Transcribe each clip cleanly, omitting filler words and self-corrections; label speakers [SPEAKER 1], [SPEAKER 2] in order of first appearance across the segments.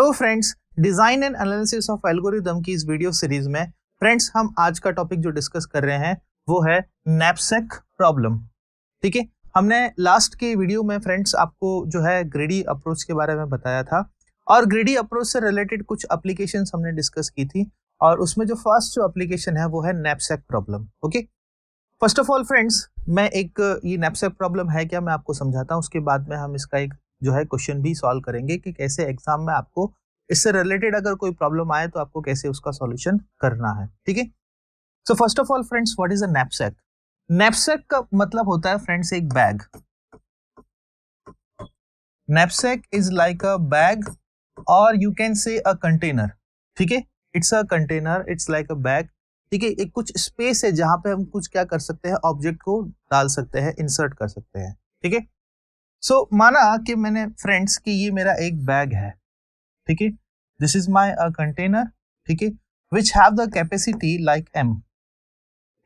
[SPEAKER 1] Hello friends, design and analysis of algorithm की इस video series में फ्रेंड्स हम आज का टॉपिक जो डिस्कस कर रहे हैं वो है नैपसैक प्रॉब्लम। ठीक है, हमने लास्ट के वीडियो में फ्रेंड्स आपको जो है ग्रेडी अप्रोच के बारे में बताया था और ग्रेडी अप्रोच से रिलेटेड कुछ एप्लीकेशंस हमने डिस्कस की थी और उसमें जो फर्स्ट जो एप्लीकेशन है वो है knapsack problem. Okay, first of all friends, मैं एक ये नैपसैक प्रॉब्लम है क्या मैं आपको समझाता हूँ, उसके बाद में हम इसका एक जो है क्वेश्चन भी सॉल्व करेंगे कि कैसे एग्जाम में आपको इससे रिलेटेड अगर कोई प्रॉब्लम आए तो आपको कैसे उसका सॉल्यूशन करना है। ठीक है, so first of all friends, what is a knapsack? Knapsack का मतलब होता है फ्रेंड्स एक bag. Knapsack is like a bag और you can say a container. ठीक है, it's a container, it's like a bag. ठीक है, एक कुछ स्पेस है जहां पे हम कुछ क्या कर सकते हैं, ऑब्जेक्ट को डाल सकते हैं, इंसर्ट कर सकते हैं। ठीक है, सो माना कि मैंने फ्रेंड्स कि ये मेरा एक बैग है। ठीक है, दिस इज माई कंटेनर। ठीक है, which have the capacity like M.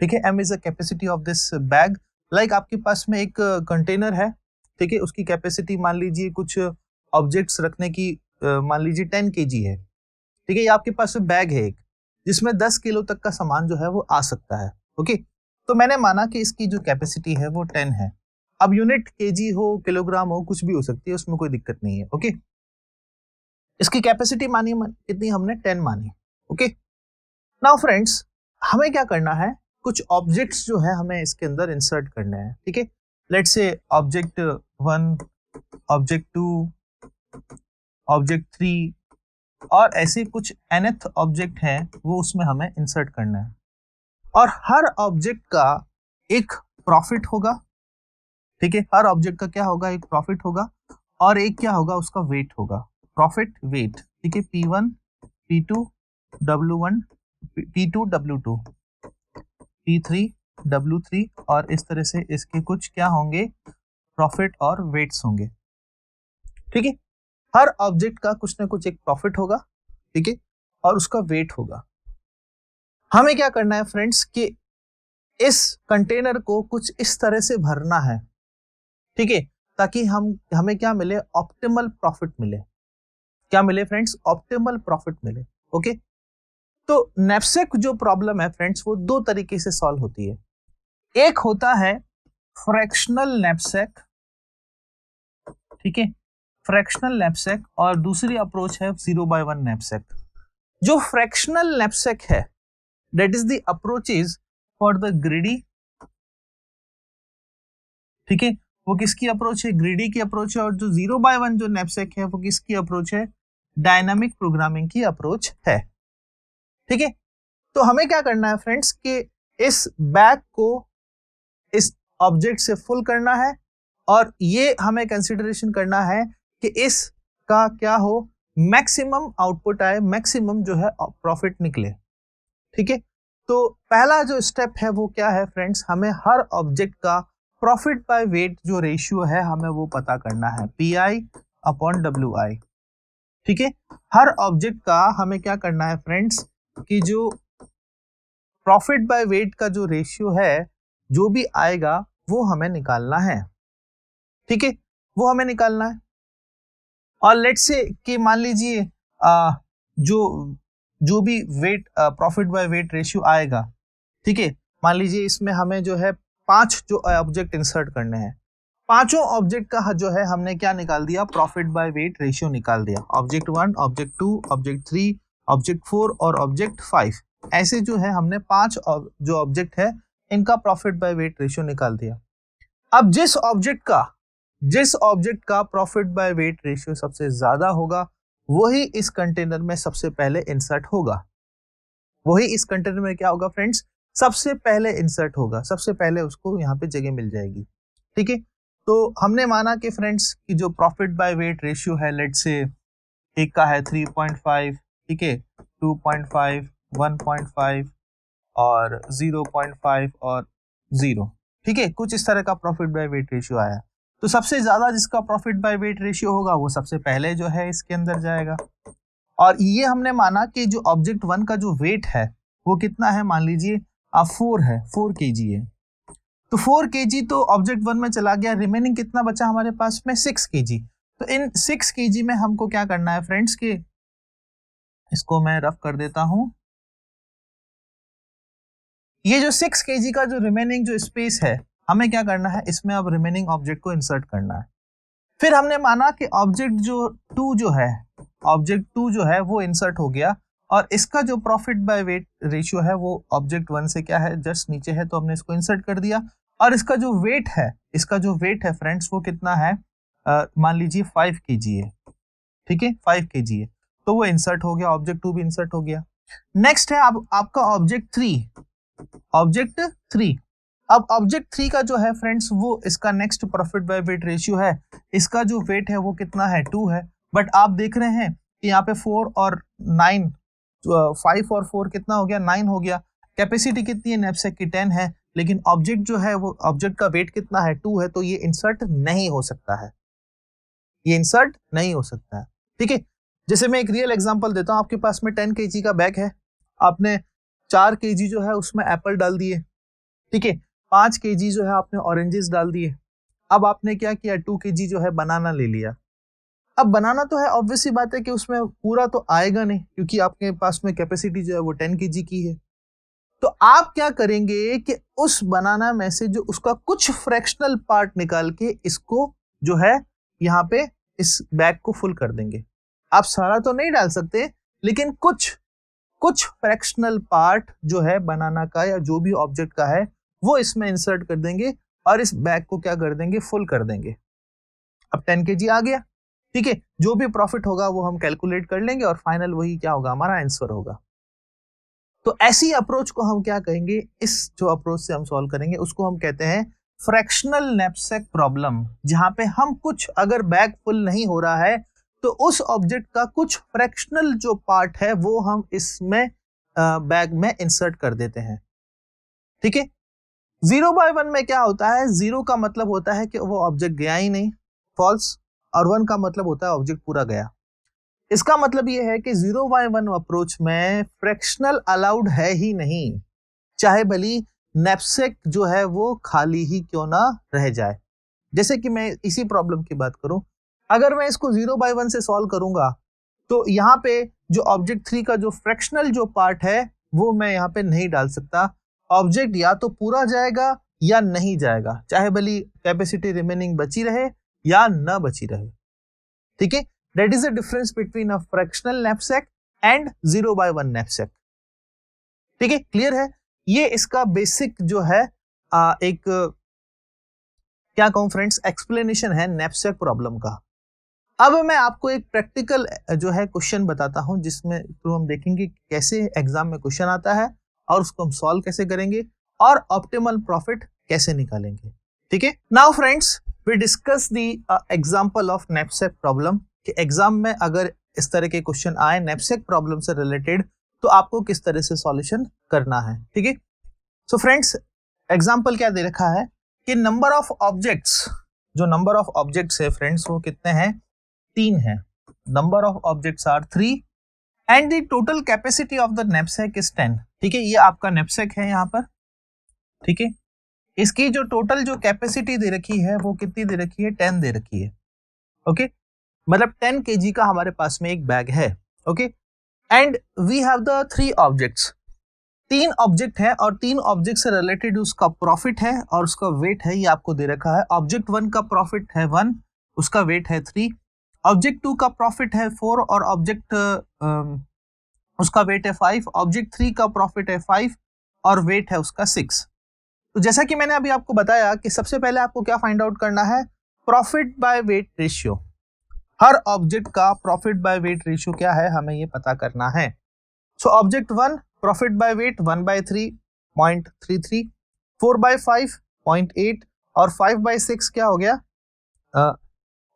[SPEAKER 1] ठीक है, M is the capacity of this bag. Like आपके पास में एक कंटेनर है। ठीक है, उसकी कैपेसिटी मान लीजिए कुछ ऑब्जेक्ट्स रखने की मान लीजिए 10 kg है। ठीक है, ये आपके पास बैग है एक जिसमें 10 किलो तक का सामान जो है वो आ सकता है। ओके, तो मैंने माना कि इसकी जो कैपेसिटी है वो 10 है। अब यूनिट केजी हो, किलोग्राम हो, कुछ भी हो सकती है, उसमें कोई दिक्कत नहीं है। ओके, इसकी कैपेसिटी मानी कितनी, हमने 10 मानी। ओके, नाउ फ्रेंड्स, हमें क्या करना है, कुछ ऑब्जेक्ट्स जो है हमें इसके अंदर इंसर्ट करने हैं। ठीक है, let's say object 1, object 2, object 3 और ऐसे कुछ nth ऑब्जेक्ट है वो उसमें हमें इंसर्ट करना है और हर ऑब्जेक्ट का एक प्रॉफिट होगा। ठीक है, हर ऑब्जेक्ट का क्या होगा, एक प्रॉफिट होगा और एक क्या होगा, उसका वेट होगा, प्रॉफिट वेट। ठीक है, P1 P2 W1 P2 W2 P3 W3 और इस तरह से इसके कुछ क्या होंगे, प्रॉफिट और वेट्स होंगे। ठीक है, हर ऑब्जेक्ट का कुछ ना कुछ एक प्रॉफिट होगा। ठीक है, और उसका वेट होगा। हमें क्या करना है फ्रेंड्स कि इस कंटेनर को कुछ इस तरह से भरना है। ठीक है, ताकि हमें क्या मिले, ऑप्टिमल प्रॉफिट मिले। क्या मिले फ्रेंड्स, ऑप्टिमल प्रॉफिट मिले। ओके, तो नैपसैक जो प्रॉब्लम है फ्रेंड्स वो दो तरीके से सॉल्व होती है। एक होता है फ्रैक्शनल नैपसैक। ठीक है, फ्रैक्शनल नैपसैक और दूसरी अप्रोच है 0/1 नैपसैक। जो फ्रैक्शनल नैपसैक है that is the approach is for the greedy. ठीक है, वो किसकी अप्रोच है, ग्रिडी की अप्रोच है। और जो 0/1 जो नैपसैक है वो किसकी अप्रोच है, डायनामिक प्रोग्रामिंग की अप्रोच है। ठीक है, तो हमें क्या करना है फ्रेंड्स कि इस बैग को इस ऑब्जेक्ट से फुल करना है और ये हमें कंसिडरेशन करना है कि इसका क्या हो, मैक्सिमम आउटपुट आए, मैक्सिमम जो है प्रॉफिट निकले। ठीक है, तो पहला जो स्टेप है वो क्या है फ्रेंड्स, हमें हर ऑब्जेक्ट का प्रॉफिट बाय वेट जो रेशियो है हमें वो पता करना है, PI/WI। ठीक है, हर ऑब्जेक्ट का हमें क्या करना है फ्रेंड्स कि जो प्रॉफिट बाय वेट का जो रेशियो है जो भी आएगा वो हमें निकालना है। ठीक है, वो हमें निकालना है और लेट्स से कि मान लीजिए जो जो भी weight profit by weight ratio आएगा। ठीक है, मान लीजिए इसमें हमें जो है 5 जो ऑब्जेक्ट इंसर्ट करने हैं, पांचों ऑब्जेक्ट का जो है हमने क्या निकाल दिया, प्रॉफिट बाय वेट रेशियो निकाल दिया। ऑब्जेक्ट 1, ऑब्जेक्ट 2, ऑब्जेक्ट 3, ऑब्जेक्ट 4 और ऑब्जेक्ट 5, ऐसे जो है हमने 5 जो ऑब्जेक्ट है इनका प्रॉफिट बाय वेट रेशियो निकाल दिया। अब जिस ऑब्जेक्ट का प्रॉफिट बाय वेट रेशियो सबसे ज्यादा होगा वही इस कंटेनर में सबसे पहले इंसर्ट होगा। वही इस कंटेनर में क्या होगा फ्रेंड्स, सबसे पहले इंसर्ट होगा, सबसे पहले उसको यहाँ पे जगह मिल जाएगी। ठीक है, तो हमने माना कि फ्रेंड्स कि जो प्रॉफिट बाय वेट रेशियो है, लेट्स से एक का है 3.5, ठीक है, 2.5, 1.5 और 0.5 और 0। ठीक है, कुछ इस तरह का प्रॉफिट बाय वेट रेशियो आया। तो सबसे ज्यादा जिसका प्रॉफिट बाय वेट रेशियो होगा वो सबसे पहले जो है इसके अंदर जाएगा। और ये हमने माना कि जो ऑब्जेक्ट 1 का जो वेट है वो कितना है, मान लीजिए 4 है, 4 kg है। तो 4 kg तो ऑब्जेक्ट 1 में चला गया, रिमेनिंग कितना बचा हमारे पास में, 6 kg। तो इन 6 kg में हमको क्या करना है फ्रेंड्स कि इसको मैं रफ कर देता हूं। ये जो 6 kg का जो रिमेनिंग जो स्पेस है, हमें क्या करना है, इसमें अब रिमेनिंग ऑब्जेक्ट को इंसर्ट करना है। फिर हमने माना कि ऑब्जेक्ट जो 2 जो है, ऑब्जेक्ट 2 जो है वो इंसर्ट हो गया, और इसका जो प्रॉफिट बाय वेट रेशियो है वो ऑब्जेक्ट 1 से क्या है, जस्ट नीचे है, तो हमने इसको इंसर्ट कर दिया। और इसका जो वेट है, इसका जो वेट है फ्रेंड्स वो कितना है, मान लीजिए 5 kg है, ठीक है, 5 kg है, तो वो इंसर्ट हो गया, ऑब्जेक्ट 2 भी इंसर्ट हो गया। नेक्स्ट है आपका ऑब्जेक्ट 3, ऑब्जेक्ट 3। अब ऑब्जेक्ट 3 का जो है फ्रेंड्स वो इसका next profit by weight ratio है, इसका जो वेट है वो कितना है, 2 है। बट आप देख रहे हैं कि यहाँ पे 4 और 9, 5 और 4 कितना हो गया, 9 हो गया। कैपेसिटी कितनी है नैपसैक की, 10 है, लेकिन ऑब्जेक्ट जो है वो ऑब्जेक्ट का वेट कितना है, 2 है, तो ये इंसर्ट नहीं हो सकता है, ये इंसर्ट नहीं हो सकता है, ठीक है। जैसे मैं एक रियल एग्जांपल देता हूं, आपके पास में 10 kg का बैग है, आपने 4 kg जो है उसमें एप्पल डाल दिए, ठीक है, 5 kg जो है आपने ऑरेंजेस डाल दिए। अब आपने क्या किया, 2 kg जो है बनाना ले लिया। अब बनाना तो है, ऑब्वियस सी बात है कि उसमें पूरा तो आएगा नहीं, क्योंकि आपके पास में कैपेसिटी जो है वो 10 kg की है। तो आप क्या करेंगे कि उस बनाना में से जो उसका कुछ फ्रैक्शनल पार्ट निकाल के इसको जो है यहाँ पे इस बैग को फुल कर देंगे। आप सारा तो नहीं डाल सकते, लेकिन कुछ फ्रैक्शनल पार्ट जो है बनाना का या जो भी ऑब्जेक्ट का है वो इसमें इंसर्ट कर देंगे और इस बैग को क्या कर देंगे, फुल कर देंगे। अब 10 kg आ गया, ठीक है, जो भी प्रॉफिट होगा वो हम कैलकुलेट कर लेंगे और फाइनल वही क्या होगा, हमारा आंसर होगा। तो ऐसी अप्रोच को हम क्या कहेंगे, इस जो अप्रोच से हम सॉल्व करेंगे उसको हम कहते हैं फ्रैक्शनल नैपसैक प्रॉब्लम, जहां पे हम कुछ, अगर बैग फुल नहीं हो रहा है तो उस ऑब्जेक्ट का कुछ फ्रैक्शनल जो पार्ट है वो हम इसमें बैग में इंसर्ट कर देते हैं, ठीक है। 0/1 में क्या होता है, 0 का मतलब होता है कि वो ऑब्जेक्ट गया ही नहीं, फॉल्स, और 1 का मतलब होता है ऑब्जेक्ट पूरा गया। इसका मतलब ये है कि 0/1 अप्रोच में फ्रैक्शनल अलाउड है ही नहीं, चाहे भली नैपसैक जो है वो खाली ही क्यों ना रह जाए। जैसे कि मैं इसी प्रॉब्लम की बात करूं, अगर मैं इसको 0/1 से सॉल्व करूंगा तो यहाँ पे जो ऑब्जेक्ट 3 का जो फ्रैक्शनल जो पार्ट है वो मैं यहाँ पे नहीं डाल सकता। ऑब्जेक्ट या तो पूरा जाएगा या नहीं जाएगा, चाहे भली कैपेसिटी रिमेनिंग बची रहे या ना बची रहे, ठीक है। That is the difference between a fractional knapsack and 0/1 knapsack, ठीक है, क्लियर है। ये इसका बेसिक जो है एक क्या कहूं फ्रेंड्स, एक्सप्लेनेशन है नैपसैक प्रॉब्लम का। अब मैं आपको एक प्रैक्टिकल जो है क्वेश्चन बताता हूं, जिसमें तो हम देखेंगे कैसे एग्जाम में क्वेश्चन आता है और उसको हम सॉल्व कैसे करेंगे और ऑप्टिमल प्रॉफिट कैसे निकालेंगे, ठीक है। Now friends, we discuss the example of knapsack problem, कि एग्जाम में अगर इस तरह के क्वेश्चन आए नैपसैक प्रॉब्लम से रिलेटेड तो आपको किस तरह से सॉल्यूशन करना है, ठीक है। सो फ्रेंड्स, एग्जांपल क्या दे रखा है कि नंबर ऑफ ऑब्जेक्ट्स, जो नंबर ऑफ ऑब्जेक्ट्स है फ्रेंड्स वो कितने हैं, 3 है। Number of objects are 3 and the total capacity of the knapsack is 10, ठीक है। ये आपका नैपसैक है यहाँ पर, ठीक है। इसकी जो टोटल जो कैपेसिटी दे रखी है वो कितनी दे रखी है, 10 दे रखी है, ओके। मतलब 10 kg का हमारे पास में एक बैग है, okay. And we have the 3 objects, 3 object है और 3 ऑब्जेक्ट से रिलेटेड उसका प्रॉफिट है और उसका वेट है, ये आपको दे रखा है। ऑब्जेक्ट 1 का प्रॉफिट है 1, उसका वेट है 3। ऑब्जेक्ट 2 का प्रॉफिट है 4 और ऑब्जेक्ट उसका वेट है 5। ऑब्जेक्ट 3 का प्रॉफिट है 5 और वेट है उसका 6। तो जैसा कि मैंने अभी आपको बताया कि सबसे पहले आपको क्या फाइंड आउट करना है, profit by weight ratio. Her object का प्रॉफिट बाय वेट रेशियो क्या है, हमें ये पता करना है। So object 1 profit by wait 1/3 0.33, 4/5 0.8 और 5/6 क्या हो गया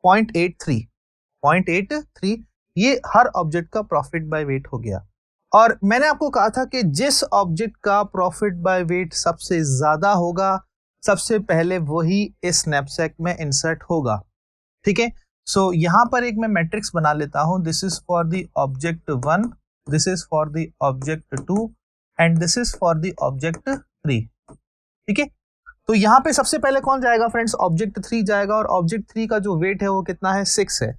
[SPEAKER 1] 0.83, ये हर ऑब्जेक्ट का प्रॉफिट बाय वेट हो गया। और मैंने आपको कहा था कि जिस ऑब्जेक्ट का प्रॉफिट बाय वेट सबसे ज्यादा होगा सबसे पहले वही इस नैपसैक में इंसर्ट होगा, ठीक है। सो यहां पर एक मैं मैट्रिक्स बना लेता हूं, this is for the object 1, this is for the object 2 and this is for the object 3, ठीक है। तो यहाँ पे सबसे पहले कौन जाएगा फ्रेंड्स, ऑब्जेक्ट 3 जाएगा और ऑब्जेक्ट 3 का जो वेट है वो कितना है, 6 है।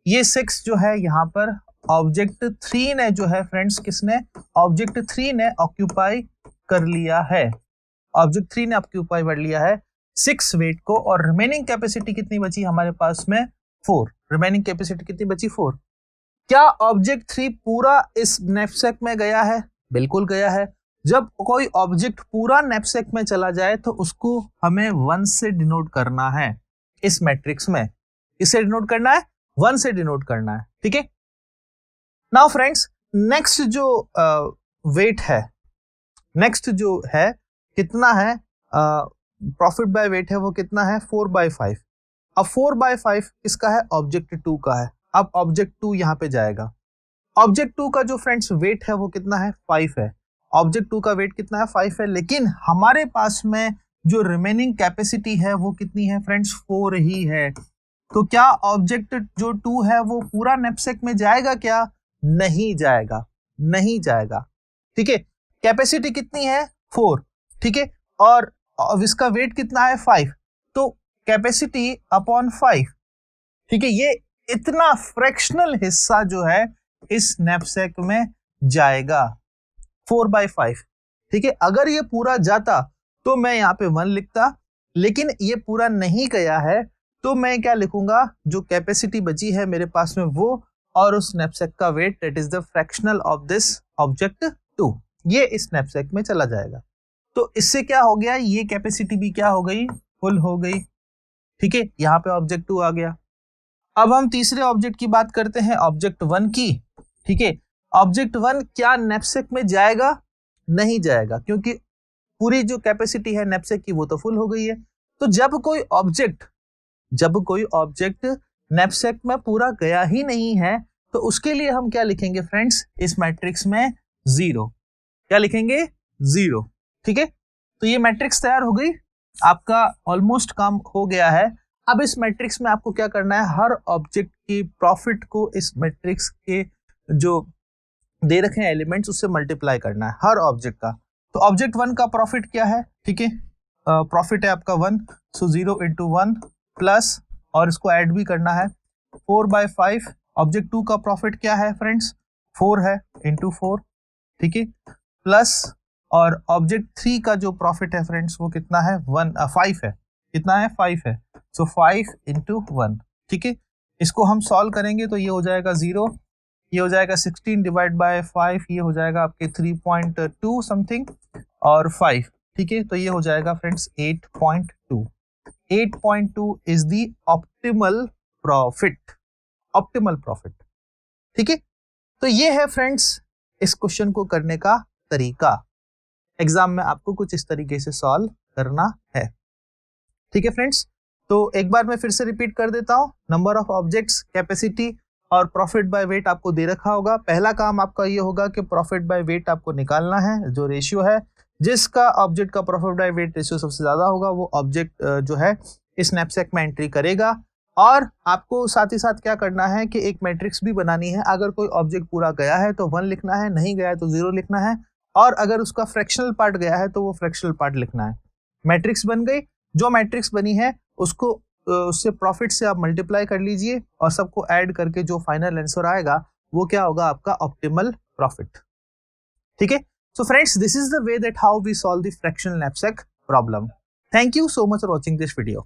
[SPEAKER 1] ये 6 जो है यहाँ पर ऑब्जेक्ट 3 ने जो है फ्रेंड्स, किसने, ऑब्जेक्ट 3 ने ऑक्यूपाई कर लिया है, ऑब्जेक्ट 3 ने ऑक्यूपाई कर लिया है 6 वेट को, और रिमेनिंग कैपेसिटी कितनी बची हमारे पास में 4, रिमेनिंग कैपेसिटी कितनी बची 4। क्या ऑब्जेक्ट 3 पूरा इस नैपसैक में गया है? बिल्कुल गया है। जब कोई ऑब्जेक्ट पूरा नैपसैक में चला जाए तो उसको हमें 1 से डिनोट करना है इस मैट्रिक्स में। किससे डिनोट करना है? 1 से डिनोट करना है, ठीक है। नाउ फ्रेंड्स, नेक्स्ट जो वेट है, नेक्स्ट जो है कितना है, प्रॉफिट बाय वेट है वो कितना है 4/5। अब 4/5 किसका है? ऑब्जेक्ट 2 का है। अब ऑब्जेक्ट 2 यहाँ पे जाएगा। ऑब्जेक्ट 2 का जो फ्रेंड्स वेट है वो कितना है 5 है। ऑब्जेक्ट 2 का वेट कितना है 5 है, लेकिन हमारे पास में जो रिमेनिंग कैपेसिटी है वो कितनी है फ्रेंड्स 4 ही है। तो क्या ऑब्जेक्ट जो 2 है वो पूरा नैपसैक में जाएगा क्या? नहीं जाएगा, नहीं जाएगा, ठीक है। कैपेसिटी कितनी है 4, ठीक है, और इसका वेट कितना है 5, तो कैपेसिटी अपॉन 5, ठीक है, ये इतना फ्रैक्शनल हिस्सा जो है इस नैपसैक में जाएगा 4/5, ठीक है। अगर ये पूरा जाता तो मैं यहाँ पे 1 लिखता, लेकिन ये पूरा नहीं गया है तो मैं क्या लिखूंगा, जो कैपेसिटी बची है मेरे पास में वो, और उस नैपसैक का weight, that is the fractional of this object 2, ये इस नैपसैक में चला जाएगा। तो इससे क्या हो गया, ये कैपेसिटी भी क्या हो गई, फुल हो गई, ठीक है। यहाँ पे ऑब्जेक्ट 2 आ गया। अब हम तीसरे ऑब्जेक्ट की बात करते हैं, ऑब्जेक्ट 1 की, ठीक है। ऑब्जेक्ट 1 क्या नैपसैक में जाएगा? नहीं जाएगा, क्योंकि पूरी जो कैपेसिटी है नैपसैक की वो तो फुल हो गई है। तो जब कोई ऑब्जेक्ट नैपसैक में पूरा गया ही नहीं है तो उसके लिए हम क्या लिखेंगे फ्रेंड्स, इस मैट्रिक्स में 0। क्या लिखेंगे? 0, ठीक है। तो ये मैट्रिक्स तैयार हो गई, आपका ऑलमोस्ट काम हो गया है। अब इस मैट्रिक्स में आपको क्या करना है, हर ऑब्जेक्ट की प्रॉफिट को इस मैट्रिक्स के जो दे रखे हैं एलिमेंट्स उससे मल्टीप्लाई करना है, हर ऑब्जेक्ट का। तो ऑब्जेक्ट 1 का प्रॉफिट क्या है, ठीक है, प्रॉफिट है आपका 1, सो 0 × 1 प्लस, और इसको ऐड भी करना है 4/5। ऑब्जेक्ट 2 का प्रॉफिट क्या है फ्रेंड्स, 4 है, × 4, ठीक है, प्लस, और ऑब्जेक्ट 3 का जो प्रॉफिट है फ्रेंड्स वो कितना है 5 है, कितना है 5 है, सो 5 × 1, ठीक है। इसको हम सॉल्व करेंगे तो ये हो जाएगा 0, ये हो जाएगा 16 डिवाइड बाय 5, ये हो जाएगा आपके 3.2 समथिंग, और 5, ठीक है, तो ये हो जाएगा friends 8.2। 8.2 is the optimal profit, optimal profit, ठीक है। तो ये है फ्रेंड्स इस क्वेश्चन को करने का तरीका। एग्जाम में आपको कुछ इस तरीके से सॉल्व करना है, ठीक है फ्रेंड्स। तो एक बार मैं फिर से रिपीट कर देता हूं, नंबर ऑफ ऑब्जेक्ट्स, कैपेसिटी और प्रॉफिट बाय वेट आपको दे रखा होगा। पहला काम आपका ये होगा कि प्रॉफिट बाय वेट आपको निकालना है, जो रेशियो है, जिसका ऑब्जेक्ट का प्रॉफिट बाय वेट रेशियो सबसे ज्यादा होगा वो ऑब्जेक्ट जो है इस नैपसैक में एंट्री करेगा। और आपको साथ ही साथ क्या करना है कि एक मैट्रिक्स भी बनानी है। अगर कोई ऑब्जेक्ट पूरा गया है तो 1 लिखना है, नहीं गया है तो 0 लिखना है, और अगर उसका फ्रैक्शनल पार्ट गया है तो वो फ्रैक्शनल पार्ट लिखना है। मैट्रिक्स बन गई, जो मैट्रिक्स बनी है उसको उससे प्रॉफिट से आप मल्टीप्लाई कर लीजिए, और सबको ऐड करके जो फाइनल आंसर आएगा वो क्या होगा, आपका ऑप्टिमल प्रॉफिट, ठीक है। So friends, this is the way that how we solve the fractional knapsack problem. Thank you so much for watching this video.